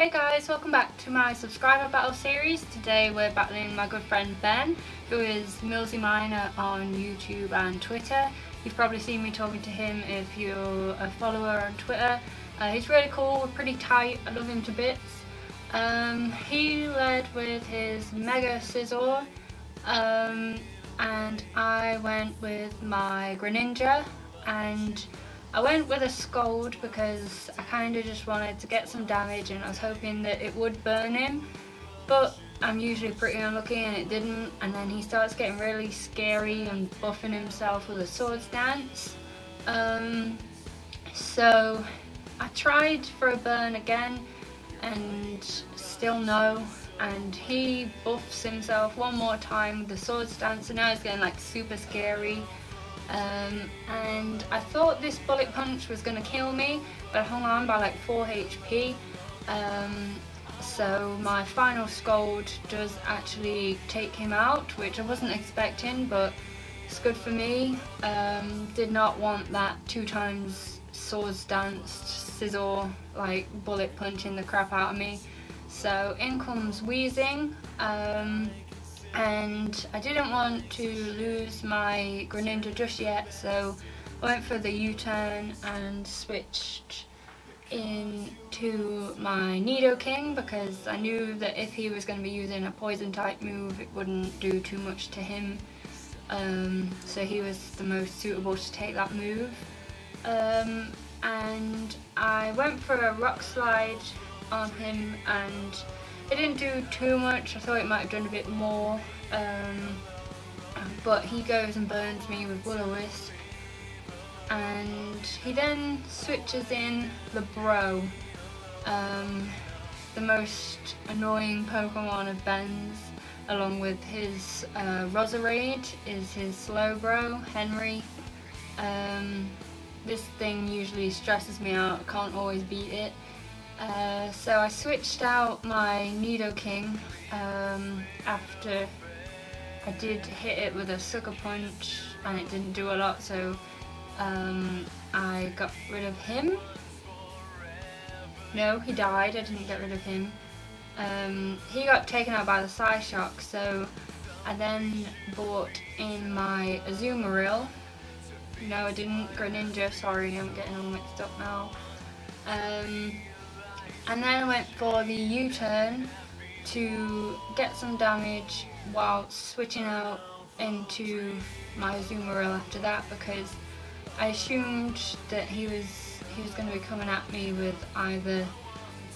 Hey guys, welcome back to my subscriber battle series. Today we're battling my good friend Ben, who is Millsy Miner on YouTube and Twitter. You've probably seen me talking to him if you're a follower on Twitter. He's really cool, we're pretty tight, I love him to bits. He led with his Mega Scizor, and I went with my Greninja, and I went with a Scald because I kind of just wanted to get some damage and I was hoping that it would burn him, but I'm usually pretty unlucky and it didn't, and then he starts getting really scary and buffing himself with a Swords Dance. So I tried for a burn again and still no, and he buffs himself one more time with the Swords Dance, and now he's getting like super scary. And I thought this Bullet Punch was going to kill me, but I hung on by like 4 HP. So my final Scald does actually take him out, which I wasn't expecting, but it's good for me. Did not want that 2 times Swords Danced Scizor like Bullet Punching the crap out of me. So in comes Weezing. And I didn't want to lose my Greninja just yet, so I went for the U-turn and switched into my Nidoking because I knew that if he was going to be using a poison type move it wouldn't do too much to him, so he was the most suitable to take that move. And I went for a Rock Slide on him and it didn't do too much. I thought it might have done a bit more, but he goes and burns me with Will-O-Wisp, and he then switches in the Bro, the most annoying Pokemon of Ben's, along with his Roserade is his Slowbro, Henry. This thing usually stresses me out, I can't always beat it. So I switched out my Nidoking after I did hit it with a Sucker Punch and it didn't do a lot, so I got rid of him. No, he died, I didn't get rid of him. He got taken out by the Psyshock, so I then bought in my Azumarill. No, I didn't. Greninja, sorry, I'm getting all mixed up now. And then I went for the U-turn to get some damage while switching out into my Azumarill after that, because I assumed that he was going to be coming at me with either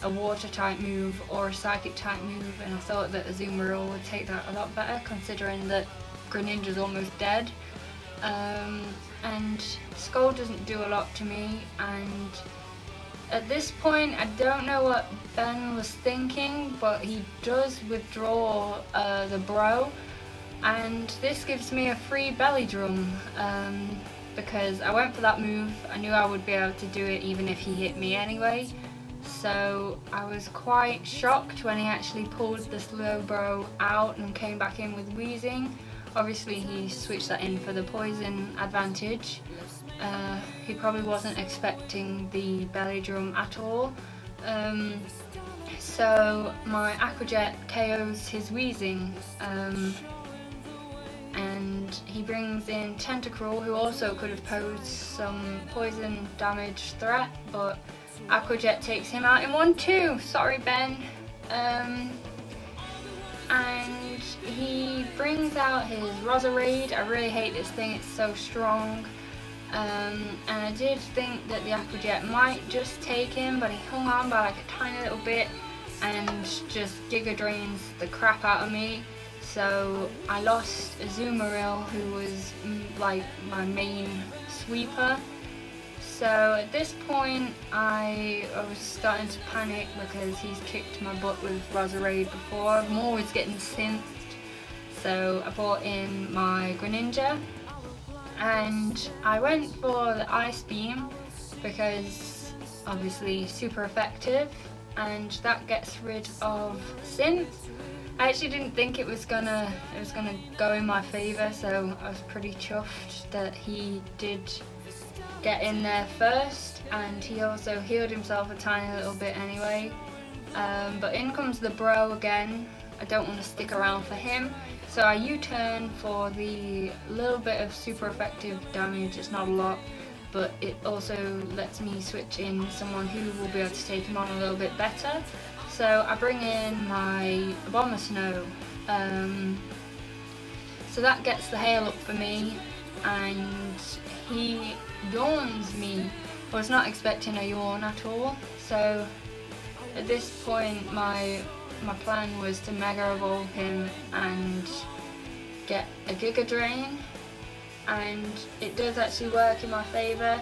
a water type move or a psychic type move, and I thought that Azumarill would take that a lot better considering that Greninja's almost dead. And Scald doesn't do a lot to me, and at this point I don't know what Ben was thinking, but he does withdraw the Bro, and this gives me a free Belly Drum, because I went for that move. I knew I would be able to do it even if he hit me anyway, so I was quite shocked when he actually pulled the Slowbro out and came back in with Weezing. Obviously he switched that in for the poison advantage. He probably wasn't expecting the Belly Drum at all. So my Aqua Jet KOs his Weezing, and he brings in Tentacruel, who also could have posed some poison damage threat, but Aqua Jet takes him out in 1-2. Sorry, Ben. And he brings out his Roserade. I really hate this thing, it's so strong. And I did think that the Aqua Jet might just take him, but he hung on by like a tiny little bit and just Giga Drains the crap out of me. So I lost Azumarill, who was like my main sweeper. So at this point I was starting to panic because he's kicked my butt with Roserade before. I'm always getting synced. So I brought in my Greninja and I went for the Ice Beam because obviously super effective, and that gets rid of Synth. I actually didn't think it was gonna go in my favour, so I was pretty chuffed that he did get in there first, and he also healed himself a tiny little bit anyway. but in comes the bro again. I don't want to stick around for him, so I U-turn for the little bit of super effective damage. It's not a lot, but it also lets me switch in someone who will be able to take him on a little bit better. So I bring in my Abomasnow. So that gets the hail up for me, and he yawns me. I was not expecting a yawn at all, so at this point my plan was to Mega Evolve him and get a Giga Drain, and it does actually work in my favour.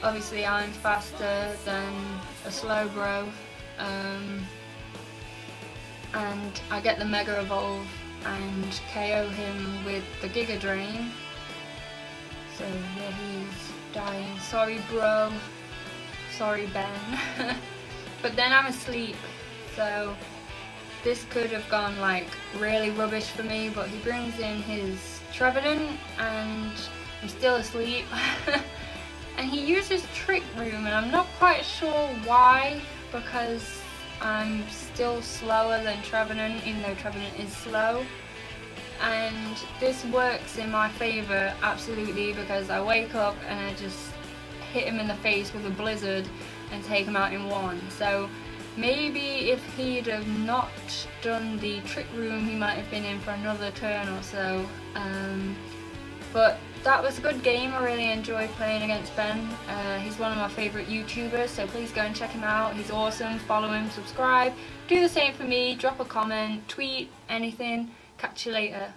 Obviously I'm faster than a Slowbro, and I get the Mega Evolve and KO him with the Giga Drain. So yeah, he's dying. Sorry bro, sorry Ben. But then I'm asleep, so this could have gone like really rubbish for me, but he brings in his Trevenant and I'm still asleep. And he uses Trick Room, and I'm not quite sure why, because I'm still slower than Trevenant, even though Trevenant is slow. And this works in my favour absolutely, because I wake up and I just hit him in the face with a blizzard and take him out in one. So maybe if he'd have not done the Trick Room, he might have been in for another turn or so. But that was a good game. I really enjoyed playing against Ben. He's one of my favourite YouTubers, so please go and check him out. He's awesome. Follow him, subscribe. Do the same for me. Drop a comment, tweet, anything. Catch you later.